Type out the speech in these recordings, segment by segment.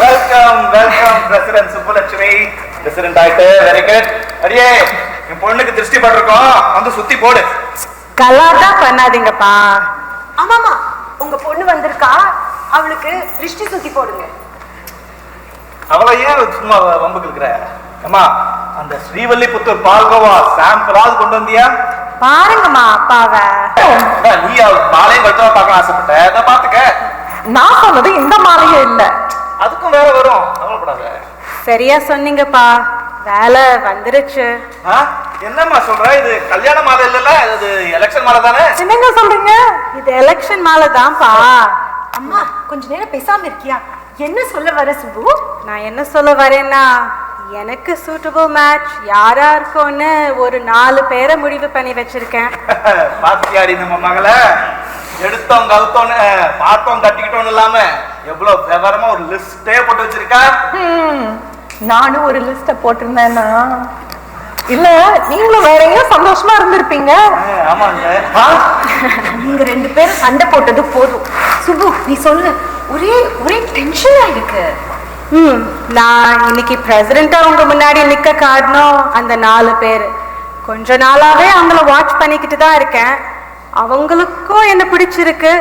Welcome welcome president Subbulakshmi. President ஆயிட்டு very good. அடியே என் பொண்ணுக்கு திருஷ்டி பட்டிருக்கோம், வந்து சுத்தி போடு. கலாட்டா பண்ணாதீங்கப்பா. ஆமாமா, உங்க பொண்ணு வந்திருக்கா, அவளுக்கு திருஷ்டி சுத்தி போடுங்க. அவளை ஏன் சும்மா வம்புக்கு இருக்கிற? அம்மா, அந்த ஸ்ரீவல்லிபுத்தூர் பால்கோவா சாம்பிளாவது கொண்டு வந்தியா? பாருங்கம்மா அப்பாவை. நீ மாலையும் கழுத்தவா பார்க்க ஆசைப்பட்ட, அதை பாத்துக்க. நான் சொன்னது இந்த மாலையே இல்ல, அதுக்கும் வேற வரும், கவலைப்படாத. சரியா சொன்னீங்கப்பா, வேலை வந்துருச்சு. என்னம்மா சொல்ற? இது கல்யாண மாலை இல்லல்ல, இது எலெக்ஷன் மாலை தானே? என்னங்க சொல்றீங்க? இது எலெக்ஷன் மாலை தான்ப்பா. அம்மா கொஞ்ச நேரம் பேசாம இருக்கியா? என்ன சொல்ல வர சுப்பு? நான் என்ன சொல்ல வரேன்னா, எனக்கு சூட்டபிள் மேட்ச் யாரா இருக்கும்னு ஒரு 4 பேரை முடிவு பண்ணி வச்சிருக்கேன். பாத்தியாடி நம்ம மகளை எடுத்தோம் கவுத்தோன்னு பார்த்தோம் தட்டிக்கிட்டோன்னு இல்லாம எவ்வளவு விவரமா ஒரு லிஸ்டே போட்டு வச்சிருக்கா. நானும் ஒரு லிஸ்ட போட்டிருந்தேன்னா இல்ல நீங்களும் வேற எங்கேயும் சந்தோஷமா இருந்திருப்பீங்க. ஆமாங்க, நீங்க 2 பேரும் சண்டை போட்டது போதும். சுப்பு நீ சொல்லு, ஒரே ஒரே டென்ஷனா இருக்கு. நான் இன்னைக்கு பிரசிடென்டா உங்க முன்னாடி நிக்க காரணம் அந்த 4 பேர். கொஞ்ச நாளாவே அவங்கள வாட்ச் பண்ணிக்கிட்டு தான் இருக்கேன். அவங்களுக்கும் என்ன பிடிச்சிருக்கு.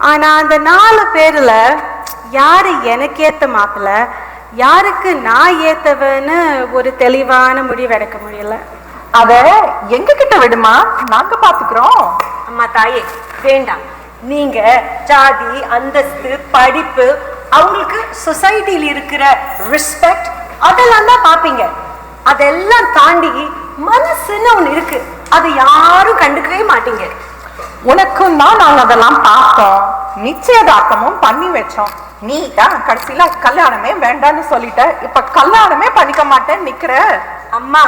ஆனா அந்த 4 பேர்ல யாரு எனக்கு ஏத்த மாப்பிள்ள, யாருக்கு நான் ஏத்தவன்னு ஒரு தெளிவான முடிவு எடுக்க முடியல. அத எங்க கிட்ட விடுமா, நாங்க பாத்துக்கிறோம். அம்மா தாயே வேண்டாம். நீங்க ஜாதி அந்தஸ்து படிப்பு அவங்களுக்கு சொசைட்டில இருக்கிற ரெஸ்பெக்ட் அதெல்லாம் தான் பாப்பீங்க. அதெல்லாம் தாண்டி மனசுன்னு ஒண்ணு இருக்கு, அது யாரும் கண்டுக்கவே மாட்டீங்க. உனக்கும் தான் நாங்க அதெல்லாம் பார்த்தோம், நிச்சயதார்த்தமும் பண்ணி வச்சோம். நீ தான் கடைசியில கல்யாணமே வேண்டான்னு சொல்லிட்ட, இப்ப கல்யாணமே பண்ணிக்க மாட்டேன்னு நிக்கிற. அம்மா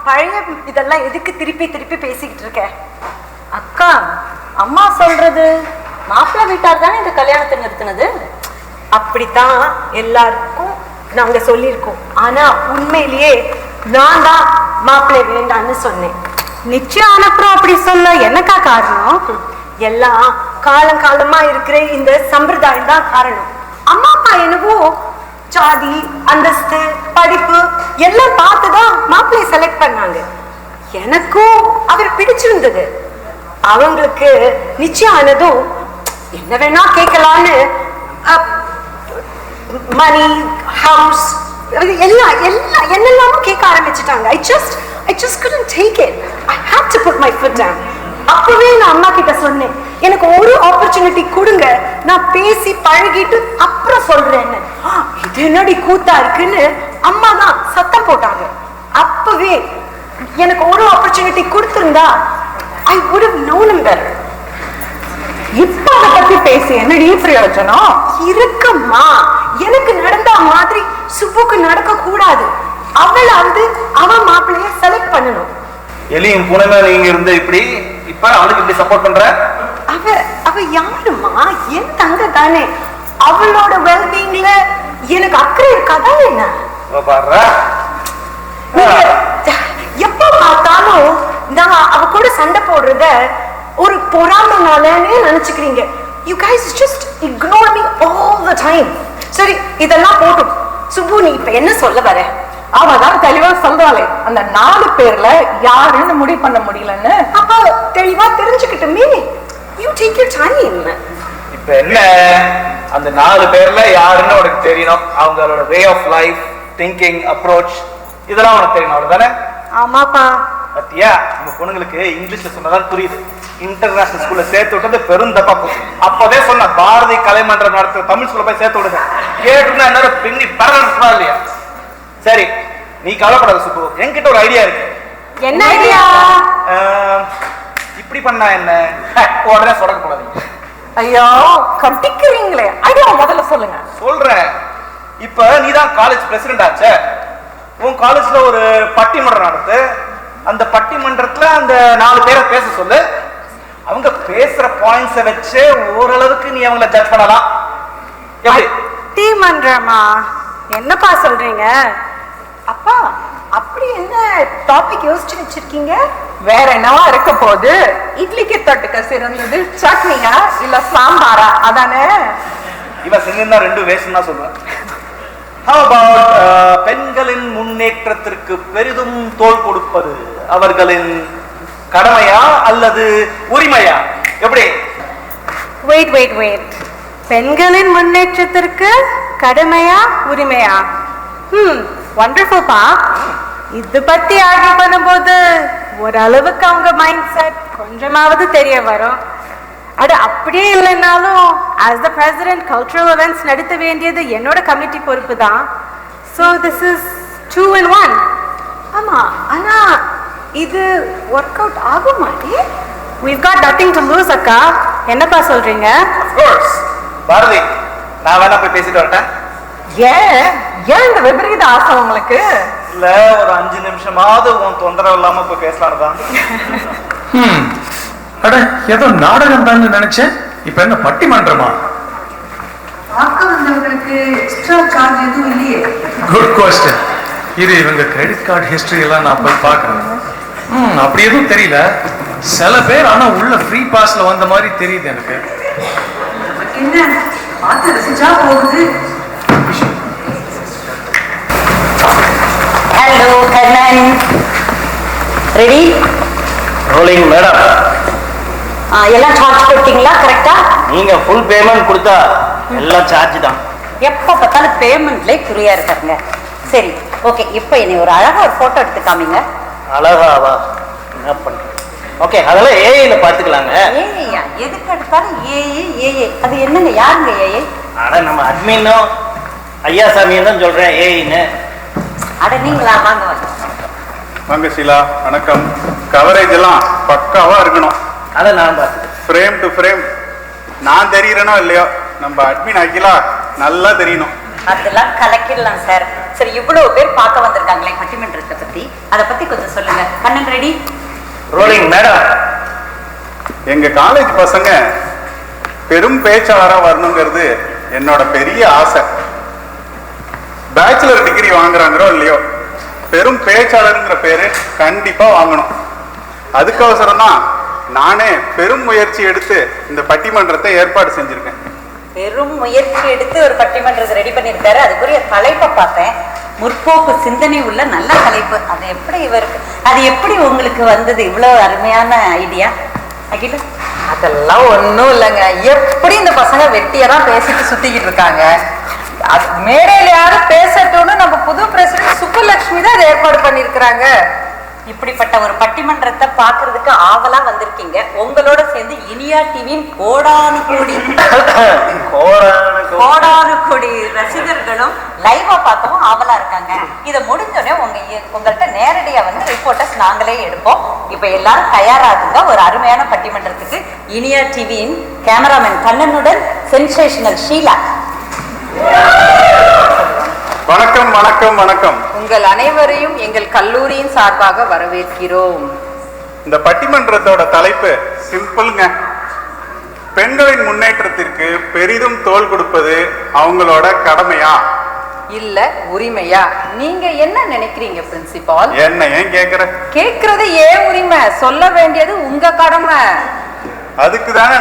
பழைய இதெல்லாம் எதுக்கு திருப்பி திருப்பி பேசிக்கிட்டு இருக்க? அக்கா, அம்மா சொல்றது மாப்பிள்ளை வீட்டார் தானே இந்த கல்யாணத்தை நிறுத்தினது. அப்படித்தான் எல்லாருக்கும் நாங்க சொல்லியிருக்கோம். ஆனா உண்மையிலேயே நான் தான் மாப்பிள்ளை வேண்டான்னு சொன்னேன். நிச்சயம் அனுப்புறோம் அப்படி சொல்ல என்னக்கா காரணம்? எல்லாம் காலம் காலமா இருக்கிற இந்த சம்பிரதாயம் தான் காரணம். அம்மா அப்பா என்னவோ ஜாதி அந்தஸ்து படிப்பு எல்லாம் பார்த்துதான் மாப்பிள்ளைய செலக்ட் பண்ணாங்க. எனக்கும் அவர் பிடிச்சிருந்தது. அவங்களுக்கு நிச்சயம் ஆனதும் என்ன வேணா கேட்கலான்னு மணி ஹவுஸ் எல்லாம் எல்லாம் என்னெல்லாமும் கேட்க ஆரம்பிச்சுட்டாங்க. I just couldn't take it. I had to put my foot down. அப்பவே நான் அம்மா கிட்ட சொன்னேன், எனக்கு ஒரு ஆப்பர்ச்சுனிட்டி கொடுங்க, நான் பேசி பழகிட்டு அப்புறம் சொல்றேன்னு. இது என்னடி கூத்தா இருக்குன்னு அம்மா தான் சத்தம் போட்டாங்க. அப்பவே எனக்கு ஒரு ஆப்பர்ச்சுனிட்டி கொடுத்திருந்தா I would have known him better. இப்ப அதை பத்தி பேசி என்னடி பிரயோஜனம் இருக்குமா? எனக்கு நடந்த மாதிரி சுப்புக்கு நடக்க கூடாது. அவளாவது அவன் மாப்பிள்ளைய செலக்ட் பண்ணணும். எலியும் பூனைமே நீங்க இருந்து இப்படி இப்ப அவளுக்கு இப்படி சப்போர்ட் பண்ற? அவ யாருமா? என் தங்க தானே. அவளோட வெல்பீயிங்ல எனக்கு அக்கறை இருக்காதா என்ன? எப்ப பார்த்தாலும் நான் அவ கூட சண்டை போடுறத ஒரு பொறாமைனாலன்னு நினைச்சுக்கிறீங்க. You guys just ignore me all the time. சரி, இதெல்லாம் போட்டும். சுப்பு நீ இப்ப என்ன சொல்ல வர? அவதான் தெளிவா சொல்றாளே, அந்த 4 பேர்ல யாருன்னு முடிவு பண்ண முடியலன்னு. அப்ப தெளிவா தெரிஞ்சுக்கிட்டுமே. You take your time. இப்ப என்ன, அந்த 4 பேர்ல யாருன்னு உனக்கு தெரியணும். அவங்களோட way of life, thinking, approach இதெல்லாம் உனக்கு தெரியணும், அவ்வளவுதானே? ஆமாப்பா. பத்தியா, உங்க பொண்ணுங்களுக்கு இங்கிலீஷ்ல சொன்னதான் புரியுது. இன்டர்நேஷனல் ஸ்கூல்ல சேர்த்து விட்டது பெரும் தப்பா போச்சு. அப்பவே சொன்ன பாரதி கலைமன்றம் நடத்துற தமிழ் ஸ்கூல்ல போய் சேர்த்து விடுங்க. கேட்டுனா என்ன பின்னி பரவாயில்ல இல்லையா? சரி, நீ கவலைப்படாத சுப்பு, என்கிட்ட ஒரு ஐடியா இருக்கு. என்ன ஐடியா? இப்படி பண்ணா என்ன? உடனே சொடக்க போடாதீங்க. ஐயோ கட்டிக்கிறீங்களே, ஐடியா முதல்ல சொல்லுங்க. சொல்றேன். இப்ப நீதான் காலேஜ் பிரசிடென்ட் ஆச்சே, உன் காலேஜ்ல ஒரு பட்டிமன்றம் நடத்து. அந்த பட்டிமன்றத்துல அந்த 4 பேரை பேச சொல்லு. அவங்க பேசுற பாயிண்ட்ஸை வச்சு ஓரளவுக்கு நீ அவங்கள ஜட்ஜ் பண்ணலாம். பட்டிமன்றமா? என்னப்பா சொல்றீங்க? அப்பா அப்படி என்ன டாபிக் யோசிச்சு வச்சிருக்கீங்க? வேற என்னவா இருக்க போது? இட்லிக்கு தொட்டுக்க சிறந்தது சட்னியா இல்ல சாம்பாரா? அதானே. இவன் செஞ்சிருந்தா 2 வேஷம் தான் சொல்லுவேன். பெண்களின் முன்னேற்றத்திற்கு பெரிதும் தோள் கொடுப்பது அவர்களின் கடமையா அல்லது உரிமையா? எப்படி? வெயிட். பெண்களின் முன்னேற்றத்திற்கு கடமையா உரிமையா? வண்டர்ஃபுல்பா. இது பத்தி ஆர்கியூ பண்ணும்போது ஓரளவுக்கு அவங்க மைண்ட் செட் கொஞ்சமாவது தெரிய வரும். அப்படியே இல்லைன்னாலும் as the president cultural events நடத்த வேண்டியது என்னோட கமிட்டி பொறுப்பு தான். So this is 2 in 1. ஆமா, ஆனா இது ஒர்க் அவுட் ஆகுமா? we've got nothing to lose அக்கா. என்னப்பா சொல்றீங்க? Of course. பாரதி, நான் வேணா போய் பேசிட்டு வரட்டேன். ஏன் இந்த விபரீத ஆசை உங்களுக்கு? இல்ல, ஒரு 5 நிமிஷமாவது உன் தொந்தரவு இல்லாம போய் பேசலாம் தான். அட, ஏதோ நாடகம் தான் நினைச்சேன். இப்ப என்ன பட்டிமன்றமா? பார்க்க வந்தவங்களுக்கு எக்ஸ்ட்ரா சார்ஜ் எதுவும் இல்லையே? Good question. இது இவங்க கிரெடிட் கார்டு ஹிஸ்டரி எல்லாம் நான் போய் பார்க்கறேன். அப்படி எதுவும் தெரியல. சில பேர் ஆனா உள்ள ஃப்ரீ பாஸ்ல வந்த மாதிரி தெரியுது எனக்கு. என்ன பார்த்து ரசிச்சா போகுது. Hello Kannan, ready? Rolling madam. எல்லாம் சார்ஜ் போட்டீங்களா கரெக்டா? நீங்க ஃபுல் பேமெண்ட் கொடுத்தா எல்லாம் சார்ஜ் தான். எப்போ பார்த்தாலும் பேமெண்ட்லேயே குறியா இருக்காருங்க. சரி, ஓகே. இப்போ என்னை ஒரு அழகா ஒரு போட்டோ எடுத்து காமிங்க. அழகாவா? என்ன பண்ற? ஓகே, அதெல்லாம் ஏஐல பாத்துக்கலாங்க. ஏஐயா? எதுக்கு எடுத்தாலும் ஏஏ. அது என்னங்க? யாருங்க ஏஐ? ஆனா நம்ம அட்மினும் ஐயாசாமியும் தான் சொல்றேன் ஏஐன்னு. அட நீங்களா? வாங்க. வாங்க ஷீலா, வணக்கம். கவரேஜ் எல்லாம் பக்காவா இருக்கணும். அதை நான் பார்த்துக்கிறேன். ஃப்ரேம் டு ஃப்ரேம் நான் தெரியறனோ இல்லையோ, நம்ம அட்மின் ஆக்கிலா நல்லா தெரியணும். அதெல்லாம் கலக்கிடலாம் சார். சரி, இவ்வளவு பேர் பார்க்க வந்திருக்காங்களே பட்டிமன்றத்தை பத்தி, அதை பத்தி கொஞ்சம் சொல்லுங்க. கண்ணன் ரெடி? Rolling madam. எங்க காலேஜ் பசங்க பெரும் பேச்சாளரா வரணுங்கிறது என்னோட பெரிய ஆசை. பேச்சுலர் டிகிரி வாங்குறாங்களோ இல்லையோ, பெரும் பேச்சாளருங்கிற பேரு கண்டிப்பா வாங்கணும். அதுக்கோசரம் தான் நானே பெரும் முயற்சி எடுத்து இந்த பட்டிமன்றத்தை ஏற்பாடு செஞ்சிருக்கேன். பெரும் முயற்சி எடுத்து ஒரு பட்டிமன்றத்தை ரெடி பண்ணியிருக்காரு. அதுக்குரிய தலைப்பை பார்த்தேன். முற்போக்கு சிந்தனை உள்ள நல்ல தலைப்பு. அது எப்படி உங்களுக்கு வந்தது இவ்வளவு அருமையான ஐடியா? அகில, அதெல்லாம் ஒண்ணும் இல்லைங்க. எப்படி இந்த பசங்க வெட்டியெல்லாம் பேசிட்டு சுத்திக்கிட்டு இருக்காங்க. அது மேடையில யாரும் பேசட்டும்னு நம்ம புது பிரசிடென்ட் சுப்புலட்சுமி தான் அதை ஏற்பாடு பண்ணிருக்கிறாங்க. இப்படிப்பட்ட ஒரு பட்டிமன்றத்தை பாக்குறதுக்கு ஆவலா வந்திருக்கீங்க. உங்களோட சேர்ந்து இனியா டிவியின் கோடானு கோடி ரசிகர்களும் லைவா பார்க்கவும் ஆவலா இருக்காங்க. இதை முடிஞ்சோடனே உங்கள்கிட்ட நேரடியா வந்து ரிப்போர்ட்டர்ஸ் நாங்களே எடுப்போம். இப்ப எல்லாரும் தயாராகுங்க ஒரு அருமையான பட்டிமன்றத்துக்கு. இனியா டிவியின் கேமராமேன் கண்ணனுடன் சென்சேஷனல் ஷீலா. வணக்கம் வணக்கம் வணக்கம். உங்கள் அனைவரையும் எங்கள் கல்லூரியின் சார்பாக வரவேற்கிறோம். இந்த பட்டிமன்றத்தோட தலைப்பு சிம்பிள்ங்க. பெண்களின் முன்னேற்றத்திற்கு பெரிதும் தோள் கொடுப்பது அவங்களோட கடமையா இல்ல உரிமையா? நீங்க என்ன நினைக்கிறீங்க பிரின்சிபால்? என்ன ஏன் கேக்குறது ஏன் உரிமை? சொல்ல வேண்டியது உங்க கடமை. அதுக்கு தானே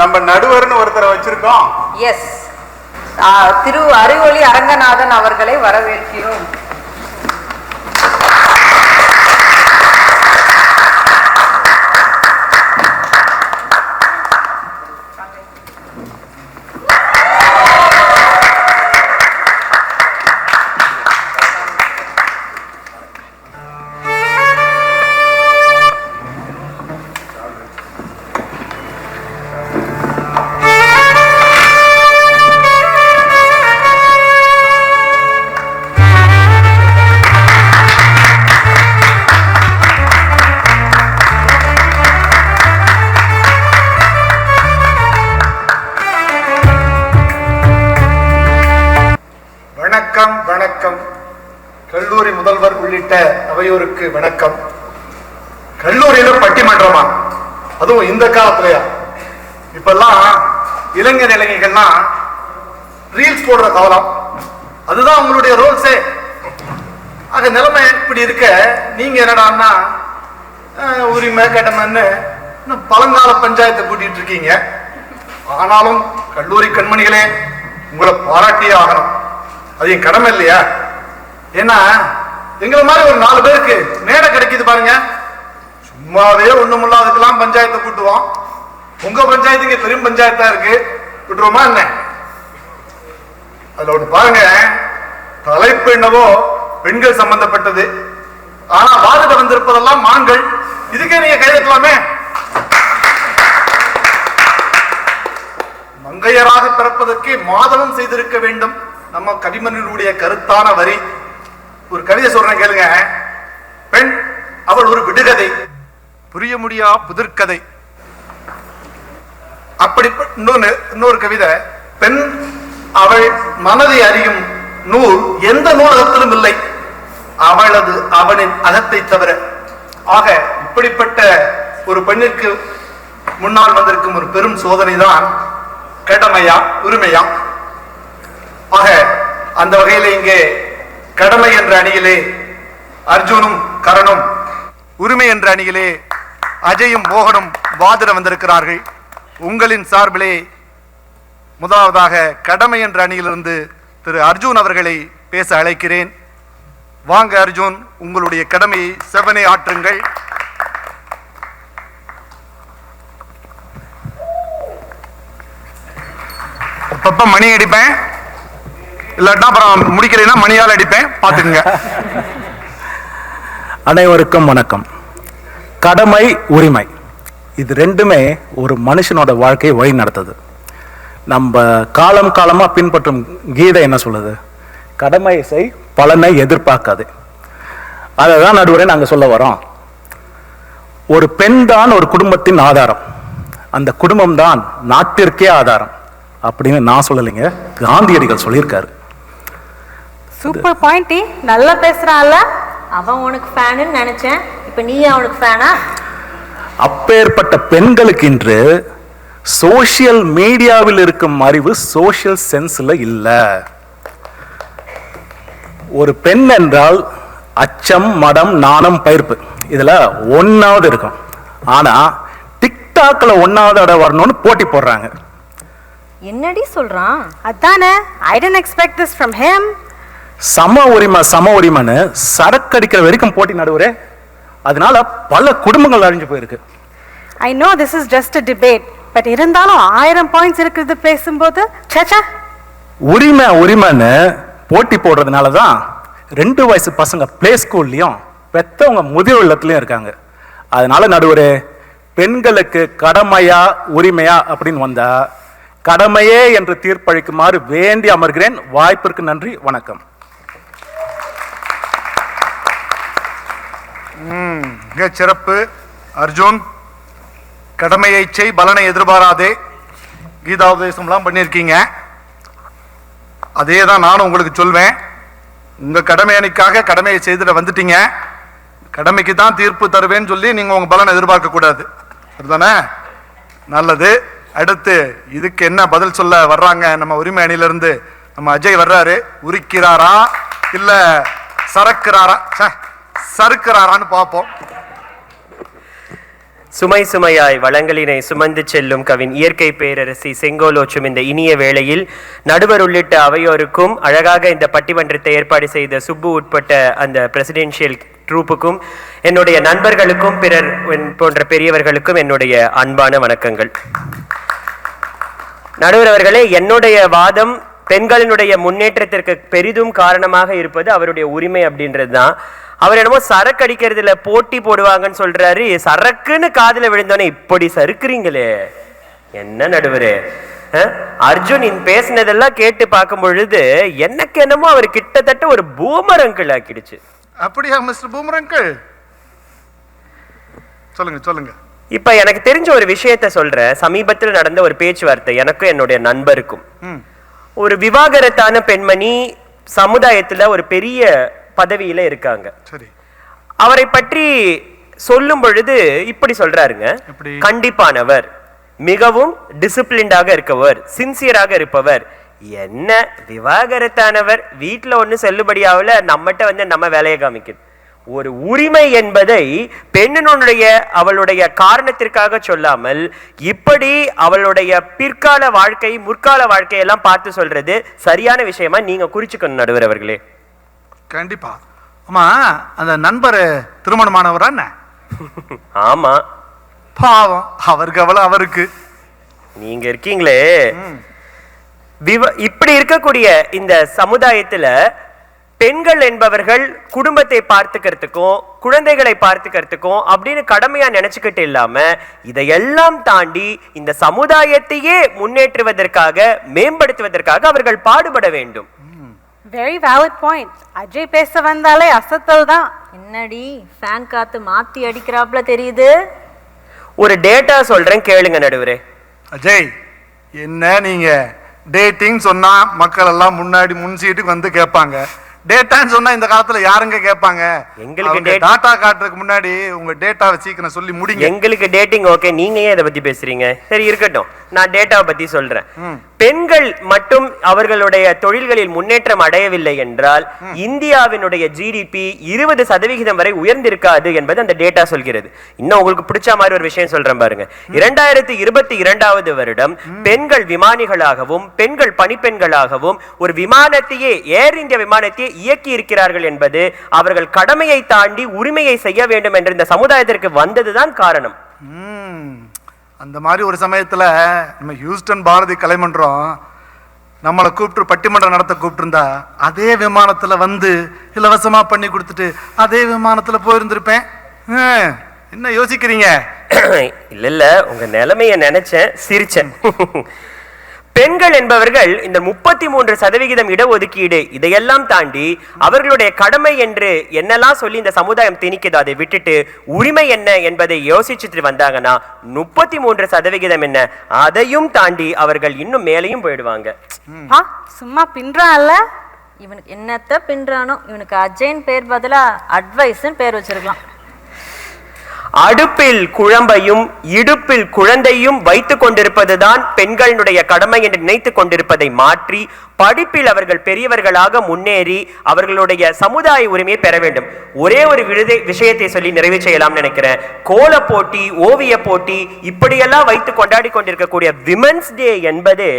நம்ம நடுவர்னு ஒருத்தரை வச்சிருக்கோம். எஸ், திரு அறிவொளி அரங்கநாதன் அவர்களை வரவேற்கிறோம். வணக்கம். கல்லூரி முதல்வர் உள்ளிட்ட அவையோருக்கு வணக்கம். கல்லூரியில பட்டிமன்றமா? அதுவும் இந்த காலத்துலயா? இப்பெல்லாம் இளைஞர்கள்லாம் ரீல்ஸ் போடுற காலம். அதுதான் உங்களுடைய ரோல்ஸே. ஆக நிலைமை இப்படி இருக்க நீங்க என்னடான்னா உரிமை கடமைன்னு பழங்கால பஞ்சாயத்தை கூட்டிட்டு இருக்கீங்க. ஆனாலும் கல்லூரி கண்மணிகளே, உங்களை பாராட்டியே ஆகணும். அது என் கடமை இல்லையா? ஏன்னா எங்களை மாதிரி ஒரு 4 பேருக்கு மேடை கிடைக்குது பாருங்க. சும்மாவே ஒண்ணும் இல்லாததுக்கெல்லாம் பஞ்சாயத்தை கூட்டுவோம். உங்க பஞ்சாயத்துக்கு பெரும் பஞ்சாயத்தா இருக்கு, விட்டுருவோமா என்ன? அதுல ஒண்ணு பாருங்க, தலைப்பு என்னவோ பெண்கள் சம்பந்தப்பட்டது, ஆனா வாதிட வந்திருப்பதெல்லாம் ஆண்கள். இதுக்கே நீங்க கைதட்டலாமே. மங்கையராக பிறப்பதற்கே மாதவம் செய்திருக்க வேண்டும். நம்ம கவிமணியுடைய கருத்தான வரி. ஒரு கவிதை சொல்றேன் கேளுங்க. பெண் அவள் ஒரு விடுகதை, புரிய முடியா புதிர்கதை. அப்படி இன்னொரு கவிதை, பெண் அவள் மனதை அறியும் நூல் எந்த நூலகத்திலும் இல்லை, அவளது அவனின் அகத்தை தவிர. ஆக இப்படிப்பட்ட ஒரு பெண்ணிற்கு முன்னால் வந்திருக்கும் ஒரு பெரும் சோதனை தான் கடமையா உரிமையா. ஆக அந்த வகையிலே இங்கே கடமை என்ற அணியிலே அர்ஜுனும் கரணும், உரிமை என்ற அணியிலே அஜயும் மோகனும் வாதிட வந்திருக்கிறார்கள். உங்களின் சார்பிலே முதலாவதாக கடமை என்ற அணியிலிருந்து திரு அர்ஜுன் அவர்களை பேச அழைக்கிறேன். வாங்க அர்ஜுன், உங்களுடைய கடமையை செவனே ஆற்றுங்கள். அப்பப்ப மணி அடிப்பேன், இல்லாட்டா அப்புறம் முடிக்கிறேன்னா மணியால் அடிப்பேன், பார்த்துக்குங்க. அனைவருக்கும் வணக்கம். கடமை உரிமை இது ரெண்டுமே ஒரு மனுஷனோட வாழ்க்கையை வழி நடத்துது. நம்ம காலம் காலமாக பின்பற்றும் கீதை என்ன சொல்லுது? கடமை செய், பலனை எதிர்பார்க்காது. அதை தான் நடுவரே நாங்கள் சொல்ல வரோம். ஒரு பெண் தான் ஒரு குடும்பத்தின் ஆதாரம், அந்த குடும்பம் தான் நாட்டிற்கே ஆதாரம் அப்படின்னு நான் சொல்லலைங்க, காந்தியடிகள் சொல்லியிருக்காரு. Super point. நல்லா பேசுறான்ல. அவன் உனக்கு ஃபேனு நினைச்சேன், இப்ப நீ அவனுக்கு ஃபேனா? அப்பேற்பட்ட பெண்களுக்கு இன்று சோசியல் மீடியாவில் இருக்கும் அறிவு சோசியல் சென்ஸ்ல இல்ல. ஒரு பெண் என்றால் அச்சம், மடம், நாணம், பயிர்ப்பு இதுல ஒன்னாவது இருக்கும். ஆனா டிக்டாக்ல 1வது இடம் வரணும்னு போட்டி போடுறாங்க. என்னடி சொல்றான்? அதானே, I didn't expect this from him. சம உரிமைன்னு சரக்கடிக்கிற வரைக்கும் போட்டி நடுவரே. அதனால பல குடும்பங்கள் அழிஞ்சு போயிருக்கு. I know this is just a debate, but இருந்தாலும் 1000 பாயிண்ட்ஸ் இருக்குது பேசும்போது. சச்சா, உரிமைன்னு போட்டி போடுறதுனால தான் 2 வயசு பசங்க பிளே ஸ்கூல்லையும் பெத்தவங்க முதியோர் இல்லத்துலயும் இருக்காங்க. அதனால நடுவரே, பெண்களுக்கு கடமையா உரிமையா அப்படின்னு வந்தா கடமையே என்று தீர்ப்பளிக்குமாறு வேண்டி அமர்கிறேன். வாய்ப்பிற்கு நன்றி, வணக்கம். மிக சிறப்பு அர்ஜுன். கடமையை செய், பலனை எதிர்பாராதே. கீதாபதேசம்லாம் பண்ணியிருக்கீங்க. அதே தான் நானும் உங்களுக்கு சொல்வேன். உங்க கடமை அணிக்காக கடமையை செய்துட வந்துட்டீங்க. கடமைக்கு தான் தீர்ப்பு தருவேன்னு சொல்லி நீங்க உங்க பலனை எதிர்பார்க்க கூடாது, சரிதானே? நல்லது. அடுத்து இதுக்கு என்ன பதில் சொல்ல வர்றாங்க? நம்ம உரிமை அணியிலிருந்து நம்ம அஜய் வர்றாரு. உரிக்கிறாரா இல்ல சறுக்கிறாரான்னு பார்ப்போம். சுமை சுமையாய் வளங்களினை சுமந்து செல்லும் கவின் இயற்கை பேரரசி செங்கோலோச்சும் இந்த இனிய வேளையில் நடுவர் உள்ளிட்ட அவையோருக்கும், அழகாக இந்த பட்டிமன்றத்தை ஏற்பாடு செய்த சுப்பு உட்பட்ட அந்த பிரசிடென்ஷியல் ட்ரூப்புக்கும், என்னுடைய நண்பர்களுக்கும், பிறர் போன்ற பெரியவர்களுக்கும் என்னுடைய அன்பான வணக்கங்கள். நடுவர் அவர்களே, என்னுடைய வாதம் பெண்களினுடைய முன்னேற்றத்திற்கு பெரிதும் காரணமாக இருப்பது அவருடைய உரிமை அப்படின்றது தான். அவர் என்னமோ சரக்கு அடிக்கிறதுல போட்டி போடுவாங்கன்னு சொல்றாரு. சரக்குன்னு காதுல விழுந்தோன்னே இப்படி சறுக்குறீங்களே, என்ன நடுவரே? அர்ஜுன் பேசினதெல்லாம் கேட்டு பார்க்கும் பொழுது எனக்கு என்னமோ அவர் கிட்டத்தட்ட ஒரு பூமரங்கிள் ஆக்கிடுச்சு. அப்படியா மிஸ்டர் பூமரங்கிள்? சொல்லுங்க. இப்ப எனக்கு தெரிஞ்ச ஒரு விஷயத்த சொல்றேன். சமீபத்தில் நடந்த ஒரு பேச்சுவார்த்தை எனக்கும் என்னுடைய நண்பருக்கும். ஒரு விவாகரத்தான பெண்மணி சமுதாயத்துல ஒரு பெரிய பதவியில இருக்காங்க. அவரை பற்றி சொல்லும் பொழுது இப்படி சொல்றாருங்க, கண்டிப்பானவர், மிகவும் டிசிப்ளின்டாக இருக்கவர், சின்சியராக இருப்பவர். என்ன விவாகரத்தானவர், வீட்டுல ஒண்ணு செல்லுபடியாவில் நம்மகிட்ட நம்ம வேலையை காமிக்குது. ஒரு உரிமை என்பதை பெண்ணினுடைய அவளுடைய காரணத்திற்காக சொல்லாமல் இப்படி அவளுடைய பிற்கால வாழ்க்கை முற்கால வாழ்க்கையெல்லாம் பார்த்து சொல்றது சரியான விஷயமா நீங்க குறிச்சுக்கணும் நடுவர் அவர்களே. கண்டிப்பா. ஆமா, அந்த நண்பர் திருமணமானவரா என்ன? ஆமா. பாவம், அவருக்கு அவள அவருக்கு நீங்க இருக்கீங்களே. இப்படி இருக்கக்கூடிய இந்த சமுதாயத்துல பெண்கள் என்பவர்கள் குடும்பத்தை பார்த்துக்கிறதுக்கும் குழந்தைகளை பார்த்துக்கிறதுக்கும் அப்படின்னு கடமையா நினைச்சுக்கிட்டு இல்லாம இதையெல்லாம் தாண்டி இந்த சமுதாயத்தையே முன்னேற்றுவதற்காக மேம்படுத்துவதற்காக அவர்கள் பாடுபட வேண்டும். Very valid point. அஜய் பேச வந்தாலே அசத்தல் தான். என்னடி ஃபேன் காத்து மாத்தி அடிக்கிறாப்ல தெரியுது. ஒரு டேட்டா சொல்றேன் கேளுங்க நடுவரே. அஜய், என்ன நீங்க டேட்டிங் சொன்னா மக்கள் எல்லாம் முன்னாடி முன் சீட்டுக்கு வந்து கேட்பாங்க. டேட்டான்னு சொன்னா இந்த காலத்துல யாருங்க கேட்பாங்க? எங்களுக்கு டாட்டா காட்டுறதுக்கு முன்னாடி உங்க டேட்டாவை சீக்கிரம் சொல்லி முடிங்க. எங்களுக்கு டேட்டிங் ஓகே, நீங்க ஏன் இதை பத்தி பேசுறீங்க? சரி இருக்கட்டும், நான் டேட்டாவை பத்தி சொல்றேன். பெண்கள் மட்டும் அவர்களுடைய தொழில்களில் முன்னேற்றம் அடையவில்லை என்றால் இந்தியாவினுடைய ஜிடிபி 20% வரை உயர்ந்திருக்காது என்பது அந்த டேட்டா சொல்கிறது. இன்னும் உங்களுக்கு பிடிச்ச மாதிரி ஒரு விஷயம் சொல்றேன் பாருங்க. 2022 வருடம் பெண்கள் விமானிகளாகவும் பெண்கள் பணிப்பெண்களாகவும் ஒரு விமானத்தையே, ஏர் இந்தியா விமானத்தையே இயக்கி இருக்கிறார்கள் என்பது அவர்கள் கடமையை தாண்டி உரிமையை செய்ய வேண்டும் என்ற இந்த சமுதாயத்திற்கு வந்ததுதான் காரணம். அந்த மாதிரி ஒரு சமயத்துல நம்ம ஹியூஸ்டன் பாரதி கலைமன்றம் நம்மளை கூப்பிட்டு பட்டிமன்றம் நடத்த கூப்பிட்டுருந்தா அதே விமானத்துல வந்து இலவசமா பண்ணி கொடுத்துட்டு அதே விமானத்துல போயிருந்திருப்பேன். என்ன யோசிக்கிறீங்க? இல்ல உங்க நிலைமைய நினைச்சேன், சிரிச்சேன். பெண்கள் என்பவர்கள் இந்த 33% இடஒதுக்கீடு இதையெல்லாம் தாண்டி அவர்களுடைய கடமை என்று என்னெல்லாம் சொல்லி இந்த சமுதாயம் திணிக்குது அதை விட்டுட்டு உரிமை என்ன என்பதை யோசிச்சுட்டு வந்தாங்கன்னா 33% என்ன, அதையும் தாண்டி அவர்கள் இன்னும் மேலையும் போயிடுவாங்க. சும்மா பின்றான்ல. இவனுக்கு என்னத்த பின்றானோ, இவனுக்கு அஜய்ன் பேர் பதிலா அட்வைஸ்ன்னு பேர் வச்சிருக்கலாம். அடுப்பில் குழம்பையும் இடுப்பில் குழந்தையும் வைத்துக் கொண்டிருப்பதுதான் பெண்களுடைய கடமை என்று நினைத்துக் கொண்டிருப்பதை மாற்றி படிப்பில் அவர்கள் பெரியவர்களாக முன்னேறி அவர்களுடைய சமுதாய உரிமையை பெற வேண்டும். ஒரே ஒரு விஷயத்தை சொல்லி நிறைவு செய்யலாம் நினைக்கிறேன். கோல போட்டி, ஓவிய போட்டி இப்படியெல்லாம் வைத்து கொண்டாடி கொண்டிருக்கக்கூடிய விமென்ஸ் டே என்பது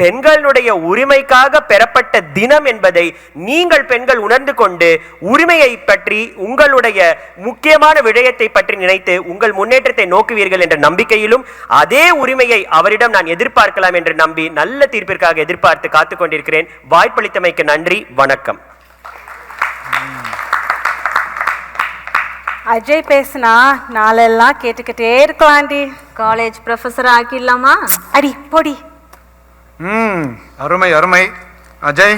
பெண்களுடைய உரிமைக்காக பெறப்பட்ட தினம் என்பதை நீங்கள் பெண்கள் உணர்ந்து கொண்டு உரிமையை பற்றி உங்களுடைய முக்கியமான விடயத்தை பற்றி நினைத்து உங்கள் முன்னேற்றத்தை நோக்குவீர்கள் என்ற நம்பிக்கையிலும் அதே உரிமையை அவரிடம் நான் எதிர்பார்க்கலாம் என்று நம்பி நல்ல தீர்ப்பிற்காக எதிர்பார்த்து காத்துக் கொண்டிருக்கிறேன். வாய்ப்பளித்தமைக்கு நன்றி, வணக்கம். அஜய் பேசினா நாளெல்லாம் கேட்டுக்கிட்டே இருக்கலாண்டி. College professor ஆக்கிடலாமா? அடி பொடி. அருமை அருமை. அஜய்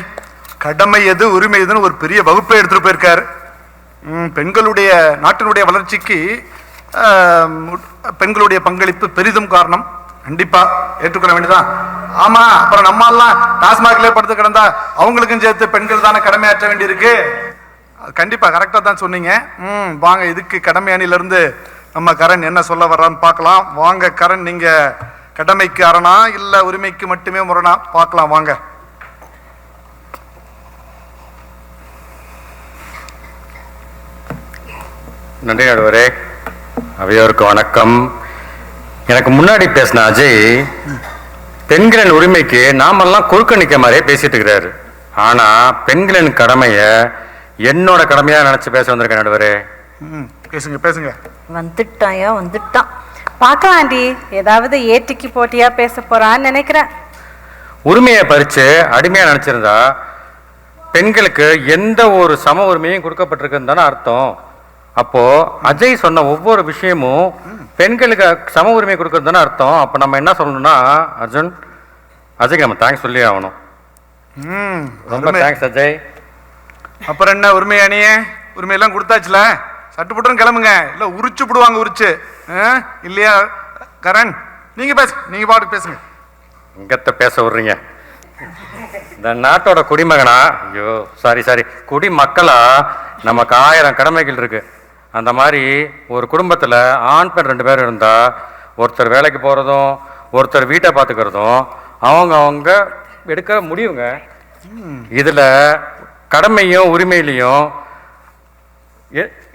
கடமை எது உரிமை எதுன்னு ஒரு பெரிய வகுப்பை எடுத்துட்டு போயிருக்காரு. பெண்களுடைய நாட்டினுடைய வளர்ச்சிக்கு பெண்களுடைய பங்களிப்பு பெரிதும் காரணம். கண்டிப்பா ஏற்றுக்கொள்ள வேண்டியதான். ஆமா, அப்புறம் நம்ம எல்லாம் டாஸ்மாக்ல படுத்து கிடந்தா அவங்களுக்கும் சேர்த்து பெண்கள் தானே கடமையாற்ற வேண்டியிருக்கு. கண்டிப்பா கரெக்டா தான் சொன்னீங்க. வாங்க, இதுக்கு கடமை அணில இருந்து நம்ம கரண் என்ன சொல்ல வர்றான்னு பார்க்கலாம். வாங்க கரண், நீங்க கடமைக்கு அரணா இல்ல உரிமைக்கு மட்டுமே முரணா பார்க்கலாம். வாங்க. நன்றி நடுவரே, அவையோருக்கு வணக்கம். எனக்கு முன்னாடி பேசின அஜய் பெண்களின் உரிமைக்கு நாமெல்லாம் குறுக்க நிற்க மாதிரியே பேசிட்டு இருக்கிறாரு. ஆனா பெண்களின் கடமைய என்னோட கடமையா நினைச்சு பேச வந்திருக்கேன் நடுவரே. பேசுங்க பேசுங்க. வந்துட்டான். பார்க்கலாண்டி, ஏதாவது ஏட்டிக்கு போட்டியா பேச போறான்னு நினைக்கிறேன். உரிமையை பறிச்சு அடிமையா நினைச்சிருந்தா பெண்களுக்கு எந்த ஒரு சம உரிமையும் கொடுக்கப்பட்டிருக்குன்னு தானே அர்த்தம். அப்போ அஜய் சொன்ன ஒவ்வொரு விஷயமும் பெண்களுக்கு சம உரிமை கொடுக்கறது தானே அர்த்தம். அப்ப நம்ம என்ன சொல்லணும்னா அஜய்க்கு நம்ம தேங்க்ஸ் சொல்லி ஆகணும். ரொம்ப தேங்க்ஸ் அஜய். அப்புறம் என்ன உரிமை அணிய உரிமையெல்லாம் கொடுத்தாச்சுல, சட்டு புட்டுன்னு கிளம்புங்க. இல்ல உரிச்சு போடுவாங்க, உரிச்சு இல்லையா? கரண் நீங்க பேச, நீங்க பாட்டு பேசுங்க. இங்கத்த பேச விடுறீங்க. இந்த நாட்டோட குடிமகனா, ஐயோ சாரி குடிமக்களா நமக்கு 1000 கடமைகள் இருக்கு. அந்த மாதிரி ஒரு குடும்பத்தில் ஆண் பெண் 2 பேர் இருந்தால் ஒருத்தர் வேலைக்கு போகிறதும் ஒருத்தர் வீட்டை பார்த்துக்கிறதும் அவங்க எடுக்க முடியுங்க. இதில் கடமையும் உரிமையிலையும்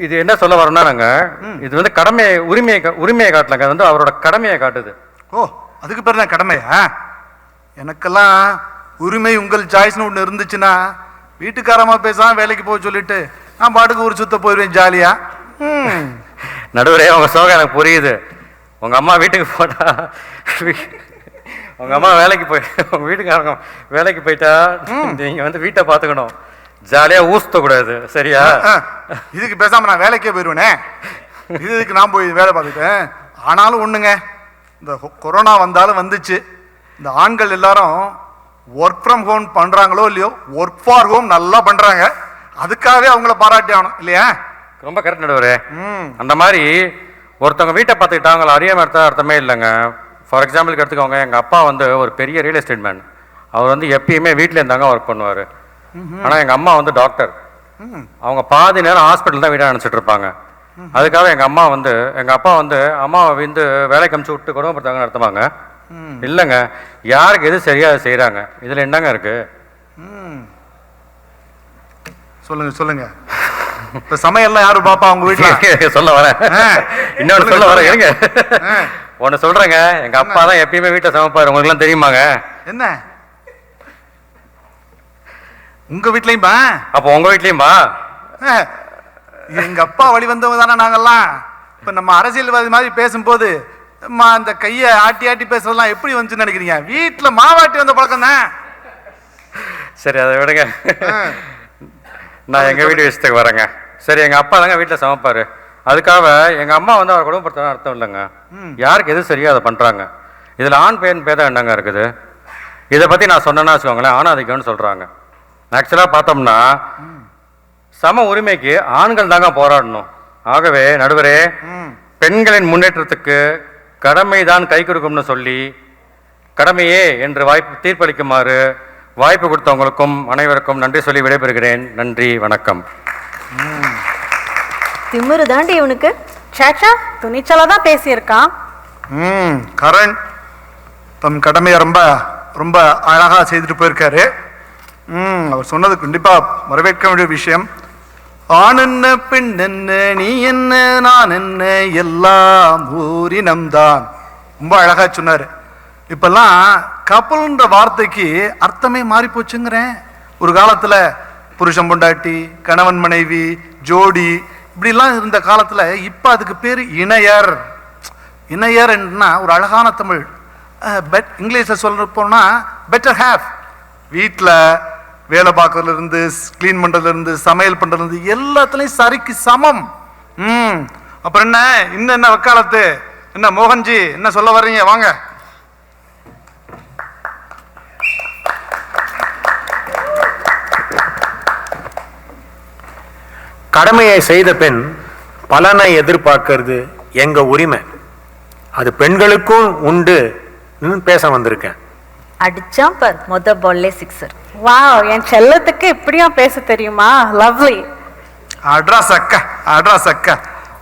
இது என்ன சொல்ல வரோம்னா நாங்க இது வந்து உரிமையை காட்டலங்க, அது வந்து அவரோட கடமையை காட்டுது. ஓ, அதுக்கு பேர் தான் கடமையா? எனக்கெல்லாம் உரிமை உங்கள் சாய்ஸ்னு ஒன்று இருந்துச்சுன்னா வீட்டுக்காரமா பேசாம வேலைக்கு போக சொல்லிட்டு நான் பாட்டுக்கு ஒரு சுத்த போயிடுவேன் ஜாலியா. நடுவரே, உங்க சோகம் எனக்கு புரியுது. உங்க அம்மா வீட்டுக்கு போட்டா, உங்க அம்மா வேலைக்கு உங்க வீட்டுக்காரங்க வேலைக்கு போயிட்டா நீங்க வந்து வீட்டை பாத்துக்கணும், ஜாலியா ஊசுத்த கூடாது, சரியா? இதுக்கு பேசாம நான் வேலைக்கே போயிடுவேனே, இதுக்கு நான் போய் வேலை பார்த்துட்டேன். ஆனாலும் ஒண்ணுங்க, இந்த கொரோனா வந்தாலும் வந்துச்சு, இந்த ஆண்கள் எல்லாரும் ஒர்க் ஃப்ரம் ஹோம் பண்றாங்களோ இல்லையோ, ஒர்க் ஃபார் ஹோம் நல்லா பண்றாங்க. அதுக்காகவே அவங்கள பாராட்டி ஆகணும் இல்லையா? ரொம்ப கரெக்ட் நடுவரே. அந்த மாதிரி ஒருத்தவங்க வீட்டை பார்த்துக்கிட்டா அவங்கள அறியாம அர்த்தமே இல்லைங்க. ஃபார் எக்ஸாம்பிளுக்கு எடுத்துக்கோங்க, எங்கள் அப்பா வந்து ஒரு பெரிய ரியல் எஸ்டேட் மேன். அவர் வந்து எப்பயுமே வீட்டில் இருந்தாங்க ஒர்க் பண்ணுவார். ஆனால் எங்கள் அம்மா வந்து டாக்டர். அவங்க பாதி நேரம் ஹாஸ்பிட்டல் தான் வீடாக நினச்சிட்டு இருப்பாங்க. அதுக்காக எங்கள் அப்பா வந்து அம்மாவை வந்து வேலைக்கு அனுப்பிச்சு விட்டு கொடுமைப்படுத்தாங்கன்னு அர்த்தமாங்க? இல்லைங்க, யாருக்கு எது சரியா அதை செய்கிறாங்க. இதில் என்னங்க இருக்கு? சொல்லுங்க. இப்ப சமையல்லாம் யாரு பாப்பா உங்க வீட்டுல? சொல்ல வரேன், இன்னொன்னு சொல்ல வரேன். இருங்க, ஒன்னு சொல்றேங்க. எங்க அப்பா தான் எப்பயுமே வீட்டை சமைப்பாரு. உங்களுக்கு எல்லாம் தெரியுமாங்க? என்ன உங்க வீட்லயும்பா? அப்ப உங்க வீட்லயும்பா? எங்க அப்பா வழி வந்தவங்க தானே நாங்கெல்லாம். இப்ப நம்ம அரசியல்வாதி மாதிரி பேசும்போது அந்த கையை ஆட்டி ஆட்டி பேசுறதெல்லாம் எப்படி வந்துச்சுன்னு நினைக்கிறீங்க? வீட்டுல மாவாட்டி வந்த பழக்கம் தான். சரி, அதை விடுங்க. நான் எங்க வீட்டு விஷயத்துக்கு வரேங்க. சரி, எங்க அப்பா தாங்க வீட்டுல சமைப்பாரு. அதுக்காக எங்க அம்மா வந்து அவர் குடும்பப்படுத்த அர்த்தம் இல்லைங்க. யாருக்கு எது சரியா அதை பண்றாங்க. இதுல ஆண் பெண் பேதம் என்னங்க இருக்குது? இதை பத்தி நான் சொன்னேன்னா வச்சுக்கோங்களேன், ஆணாதிக்கம்னு சொல்றாங்க. ஆக்சுவலா பார்த்தோம்னா சம உரிமைக்கு ஆண்கள் தாங்க போராடணும். ஆகவே நடுவரே, பெண்களின் முன்னேற்றத்துக்கு கடமைதான் கை கொடுக்கும்னு சொல்லி கடமையே என்று தீர்ப்பளிக்குமாறு வாய்ப்பு கொடுத்தவங்களுக்கும் அனைவருக்கும் நன்றி சொல்லி விடைபெறுகிறேன். நன்றி, வணக்கம். திமிரு தாண்டி இவனுக்கு. சேச்சா, துணிச்சலா தான் பேசியிருக்கான். கரண் தம் கடமையை ரொம்ப ரொம்ப அழகா செய்துட்டு போயிருக்காரு. அவர் சொன்னது கண்டிப்பா வரவேற்க வேண்டிய விஷயம். ஆண் என்ன, பெண் என்ன, நீ என்ன, நான் என்ன, எல்லாம் ஊரினம்தான். ரொம்ப அழகா சொன்னாரு. இப்பெல்லாம் கப்பல்ன்ற வார்த்தைக்கு அர்த்தமே மாறி போச்சுங்கிறேன். ஒரு காலத்துல புருஷன் பொண்டாட்டி, கணவன் மனைவி, ஜோடி இப்படிலாம் இருந்த காலத்துல இப்ப அதுக்கு பேரு இணையர். இணையர் என்ன ஒரு அழகான தமிழ். இங்கிலீஷ்ல சொல்ல போனா பெட்டர் ஹேஃப். வீட்டில் வேலை பார்க்கறதுல இருந்து, கிளீன் பண்றதுல இருந்து, சமையல் பண்றதுல இருந்து எல்லாத்துலயும் சரிக்கு சமம். அப்புறம் என்ன, இன்னும் என்ன வக்காலத்து? என்ன மோகன்ஜி, என்ன சொல்ல வர்றீங்க? வாங்க. கடமையை செய்த பெண் பலனை எதிர்பார்க்கிறது எங்க உரிமை. அது பெண்களுக்கும் உண்டு பேச வந்திருக்கேன். அடிச்சான் பார், மொத பால்லே சிக்ஸர். வாவ், என் செல்லத்துக்கு இப்படியும் பேச தெரியுமா? லவ்லி. அட்ரஸ் அக்கா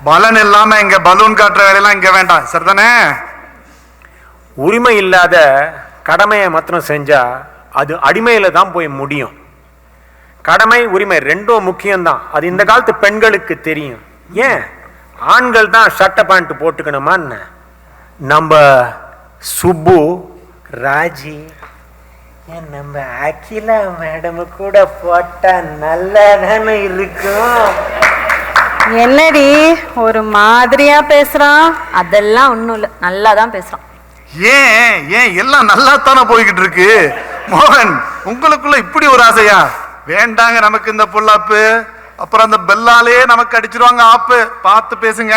பலன் இல்லாம இங்க பலூன் காட்டுற வேலையெல்லாம் இங்க வேண்டாம், சரிதானே? உரிமை இல்லாத கடமையை மாத்திரம் செஞ்சா அது அடிமையில தான் போய் முடியும். கடமை உரிமை ரெண்டும் முக்கியம்தான். அது இந்த காலத்து பெண்களுக்கு தெரியும். ஏன் ஆண்கள் தான் ஷர்ட் பேண்ட் போட்டுக்கணுமா? நம்ம சுப்பு, ராஜி, நம்ம அகிலா மேடம் கூட போட்டா நல்லா இருக்கும். என்னடி ஒரு மாதிரியா பேசுறான்? அதெல்லாம் ஒண்ணும் இல்ல, நல்லா தான் பேசுறான். ஏன் எல்லாம் நல்லா தானே போய்கிட்டு இருக்கு. மோகன், உங்களுக்குள்ள இப்படி ஒரு ஆசையா? வேண்டாங்க நமக்கு இந்த புல்லாப்பு. அப்புறம் அந்த பெல்லாலே நமக்கு அடிச்சிருவாங்க ஆப்பு. பார்த்து பேசுங்க.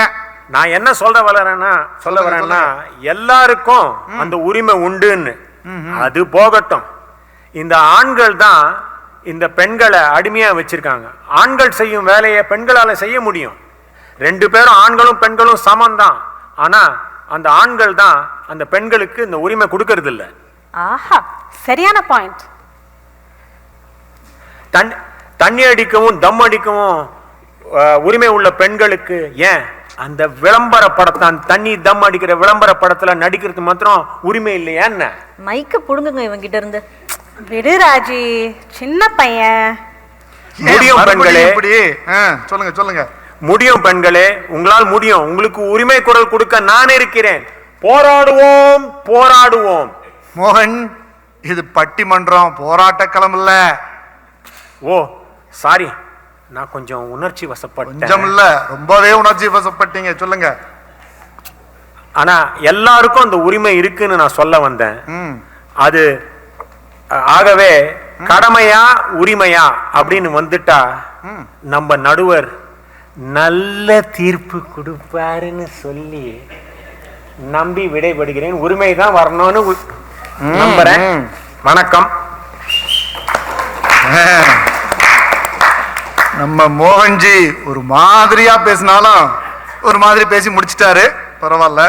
நான் என்ன சொல்ல வரேன்னா எல்லாருக்கும் அந்த உரிமை உண்டுன்னு. அது போகட்டும். இந்த ஆண்கள் தான் இந்த பெண்களை அடிமையா வச்சிருக்காங்க. ஆண்கள் செய்யும் வேலையை பெண்களால செய்ய முடியும். ரெண்டு பேரும் ஆண்களும் பெண்களும் சமம்தான். ஆனா அந்த ஆண்கள் தான் அந்த பெண்களுக்கு இந்த உரிமை கொடுக்கறது இல்லை. ஆஹா, சரியான பாயிண்ட். தண்ணி அடிக்கவும் தம் அடிக்கவும் உரிமை உள்ள பெண்களுக்கு ஏன் அந்த விளம்பர படத்தான் தண்ணி தம் அடிக்கிற விளம்பர படத்துல நடிக்கிறது மாத்திரம் உரிமை இல்லையா? என்ன மைக்க புடுங்குங்க இவங்கிட்ட இருந்து. விடு ராஜி, சின்ன பையன். முடியும் பெண்களே, சொல்லுங்க. முடியும் பெண்களே, உங்களால் முடியும். உங்களுக்கு உரிமை குரல் கொடுக்க நான் இருக்கிறேன். போராடுவோம், போராடுவோம். மோகன், இது பட்டிமன்றம், போராட்ட களம் இல்ல. ஓ சாரி, நான் கொஞ்சம் உணர்ச்சி வசப்பட்டேன். கொஞ்சம் இல்ல, ரொம்பவே உணர்ச்சி வசப்பட்டீங்க. சொல்லுங்க. ஆனா எல்லாருக்கும் அந்த உரிமை இருக்குன்னு நான் சொல்ல வந்தேன். அது ஆகவே கடமையா உரிமையா அப்படின்னு வந்துட்டா நம்ம நடுவர் நல்ல தீர்ப்பு கொடுப்பாருன்னு சொல்லி நம்பி விடைபடுகிறேன். உரிமை தான் வரணும்னு நம்புறேன். வணக்கம். நம்ம மோகன்ஜி ஒரு மாதிரியா பேசினாலும் ஒரு மாதிரி பேசி முடிச்சிட்டாரு. பரவாயில்ல.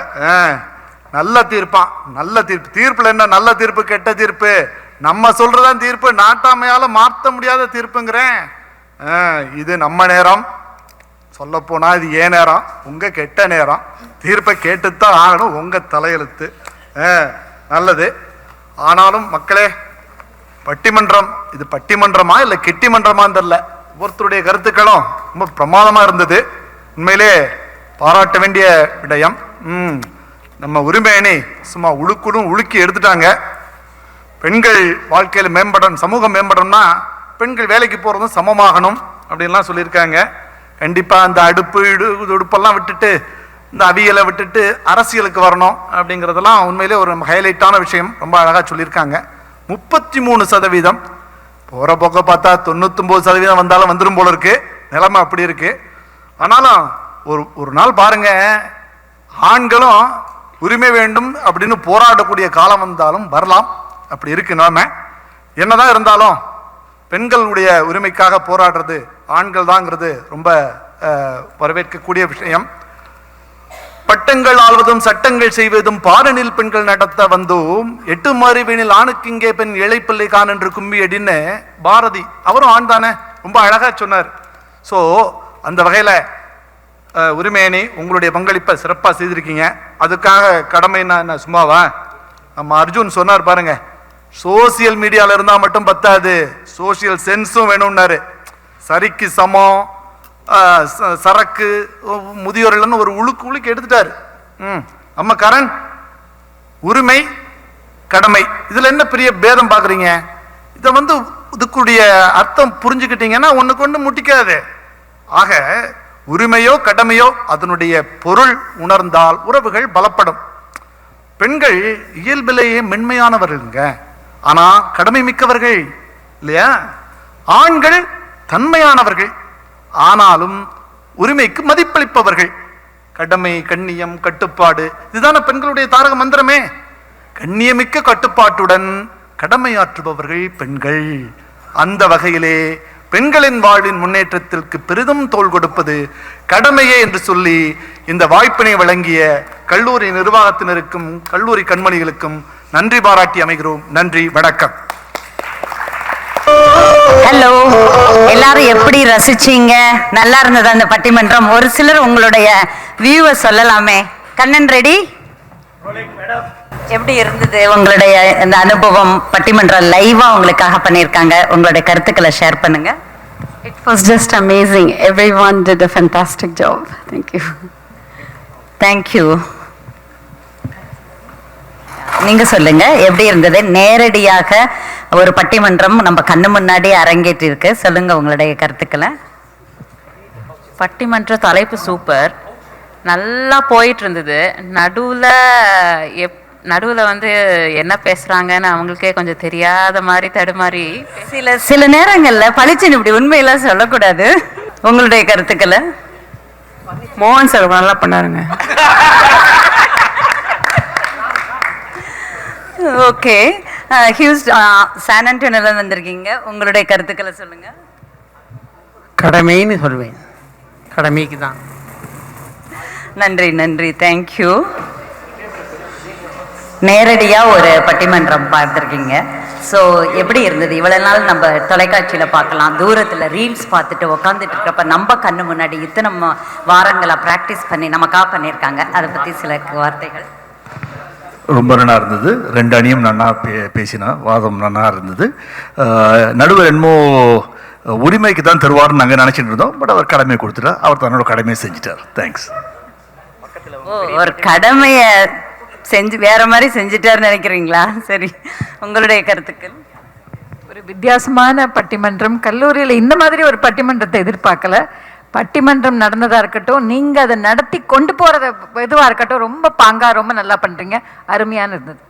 நல்ல தீர்ப்பான், நல்ல தீர்ப்பு. தீர்ப்புல என்ன நல்ல தீர்ப்பு கெட்ட தீர்ப்பு? நம்ம சொல்றதான் தீர்ப்பு, நாட்டாமையால மாற்ற முடியாத தீர்ப்புங்கிறேன். இது நம்ம நேரம், சொல்ல போனா இது ஏன் நேரம், உங்க கெட்ட நேரம். தீர்ப்பை கேட்டுத்தான் ஆகணும், உங்க தலையெழுத்து. நல்லது. ஆனாலும் மக்களே, பட்டிமன்றம் இது பட்டிமன்றமா இல்ல கெட்டிமன்றமான்னு தெரியல. ஒருத்தருடைய கருத்துக்களும் ரொம்ப பிரமாதமா இருந்தது. உண்மையிலே பாராட்ட வேண்டிய விடயம். நம்ம உரிமையணி சும்மா உழுக்கி எடுத்துட்டாங்க. பெண்கள் வாழ்க்கையில் மேம்படணும், சமூகம் மேம்படணும்னா பெண்கள் வேலைக்கு போறதும் சமமாகணும் அப்படின்லாம் சொல்லியிருக்காங்க. கண்டிப்பா அந்த உடுப்பெல்லாம் விட்டுட்டு, இந்த அவியலை விட்டுட்டு அரசியலுக்கு வரணும் அப்படிங்கிறதெல்லாம் உண்மையிலே ஒரு ஹைலைட்டான விஷயம். ரொம்ப அழகா சொல்லியிருக்காங்க. 33% போற போக்க பார்த்தா 99% வந்தாலும் வந்துடும் போல இருக்கு. நிலைமை அப்படி இருக்கு. ஆனாலும் ஒரு நாள் பாருங்க, ஆண்களும் உரிமை வேண்டும் அப்படின்னு போராடக்கூடிய காலம் வந்தாலும் வரலாம். அப்படி இருக்கு நிலைமை. என்னதான் இருந்தாலும் பெண்களுடைய உரிமைக்காக போராடுறது ஆண்கள் தாங்கிறது ரொம்ப வரவேற்கக்கூடிய விஷயம். பட்டங்கள் ஆள்வதும் சட்டங்கள் செய்வதும் பாரனில் பெண்கள் நடத்த வந்தோம், 8 மறுவீனில் ஆணுக்கு இங்கே பெண் இழைப்பிள்ளை கான் என்று கும்பி அடின்னு பாரதி, அவரும் ஆண் தானே, ரொம்ப அழகா சொன்னார். ஸோ அந்த வகையில் உரிமையணி உங்களுடைய பங்களிப்பை சிறப்பாக செய்திருக்கீங்க. அதுக்காக கடமைன்னா என்ன சும்மாவா? நம்ம அர்ஜுன் சொன்னார் பாருங்க, சோசியல் மீடியாவில் இருந்தால் மட்டும் பத்தாது, சோசியல் சென்ஸும் வேணும்னாரு. சரிக்கு சமம், சரக்கு, முதியோர் இல்லைன்னு ஒரு உழுக்கு எடுத்துட்டாரு. நம்ம கரண் உரிமை கடமை இதுல என்ன பெரிய பேதம் பாக்குறீங்க? இதை இதுக்குடைய அர்த்தம் புரிஞ்சுக்கிட்டீங்கன்னா ஒண்ணுக்கு ஒண்ணு முட்டிக்காது. ஆக உரிமையோ கடமையோ அதனுடைய பொருள் உணர்ந்தால் உறவுகள் பலப்படும். பெண்கள் இயல்பிலேயே மென்மையானவர்களுங்க, ஆனா கடமை மிக்கவர்கள் இல்லையா? ஆண்கள் தன்மையானவர்கள், ஆனாலும் உரிமைக்கு மதிப்பளிப்பவர்கள். கடமை, கண்ணியம், கட்டுப்பாடு, இதுதான பெண்களுடைய தாரக மந்திரமே. கண்ணியமிக்க கட்டுப்பாட்டுடன் கடமையாற்றுபவர்கள் பெண்கள். அந்த வகையிலே பெண்களின் வாழ்வின் முன்னேற்றத்திற்கு பெரிதும் தோள் கொடுப்பது கடமையே என்று சொல்லி இந்த வாய்ப்பினை வழங்கிய கல்லூரி நிர்வாகத்தினருக்கும் கல்லூரி கண்மணிகளுக்கும் நன்றி பாராட்டி அமைகிறோம். நன்றி, வணக்கம். ஹலோ, எல்லாரும் எப்படி ரசிச்சீங்க? நல்லா இருந்தது அந்த பட்டிமன்றம். ஒரு சிலர் உங்களுடைய வியூவை சொல்லலாமே. கண்ணன் ரெடி? எப்படி இருந்தது உங்களுடைய இந்த அனுபவம்? பட்டிமன்றம் லைவா உங்களுக்காக பண்ணியிருக்காங்க. உங்களுடைய கருத்துக்களை ஷேர் பண்ணுங்க. It was just amazing. Everyone did a fantastic job. Thank you. Thank you. நீங்க சொல்லுங்க, எப்படி இருந்தது? நேரடியாக ஒரு பட்டிமன்றம் நம்ம கண்ணு முன்னாடி அரங்கேற்றி இருக்கு. சொல்லுங்க உங்களுடைய கருத்துக்களை. பட்டிமன்ற தலைப்பு சூப்பர், நல்லா போயிட்டு இருந்தது. நடுவில் என்ன பேசுறாங்கன்னு அவங்களுக்கே கொஞ்சம் தெரியாத மாதிரி தடுமாறி சில நேரங்கள்ல பளிச்சுன்னு இப்படி உண்மையெல்லாம் சொல்லக்கூடாது. உங்களுடைய கருத்துக்களை. மோகன் சார் நல்லா பண்ணாருங்க. ஓகே, ஹியூஸ் சான் ஆண்டனியோல வந்திருக்கீங்க. உங்களுடைய கருத்துக்களை சொல்லுங்க. கடமைன்னு சொல்வேன், கடமைக்கு தான். நன்றி நன்றி, தேங்க்யூ. நேரடியா ஒரு பட்டிமன்றம் பார்த்துருக்கீங்க. ஸோ எப்படி இருந்தது? இவ்வளவு நாள் நம்ம தொலைக்காட்சியில பார்க்கலாம், தூரத்துல ரீல்ஸ் பார்த்துட்டு உட்காந்துட்டு இருக்கப்ப நம்ம கண்ணு முன்னாடி இத்தனை வாரங்களா ப்ராக்டிஸ் பண்ணி நமக்காக பண்ணியிருக்காங்க. அதை பத்தி சில வார்த்தைகள். ரொம்ப நல்லா இருந்தது. ரெண்டு அணியும் நன்னா பேசினா, வாதம் நன்னா இருந்தது. நடுவர் என்னமோ உரிமைக்கு தான் தருவார்னு நாங்கள் நினச்சிட்டு இருந்தோம். பட் அவர் கடமையை கொடுத்துட்டார். அவர் தன்னோட கடமையை செஞ்சுட்டார். தேங்க்ஸ். ஒரு கடமையை செஞ்சு வேற மாதிரி செஞ்சுட்டாருன்னு நினைக்கிறீங்களா? சரி, உங்களுடைய கருத்துக்கள். ஒரு வித்தியாசமான பட்டிமன்றம். கல்லூரியில் இந்த மாதிரி ஒரு பட்டிமன்றத்தை எதிர்பார்க்கல. பட்டிமன்றம் நடந்ததா இருக்கட்டும், நீங்க அதை நடத்தி கொண்டு போறத எதுவா இருக்கட்டும், ரொம்ப பாங்கா ரொம்ப நல்லா பண்றீங்க. அருமையான இருந்தது.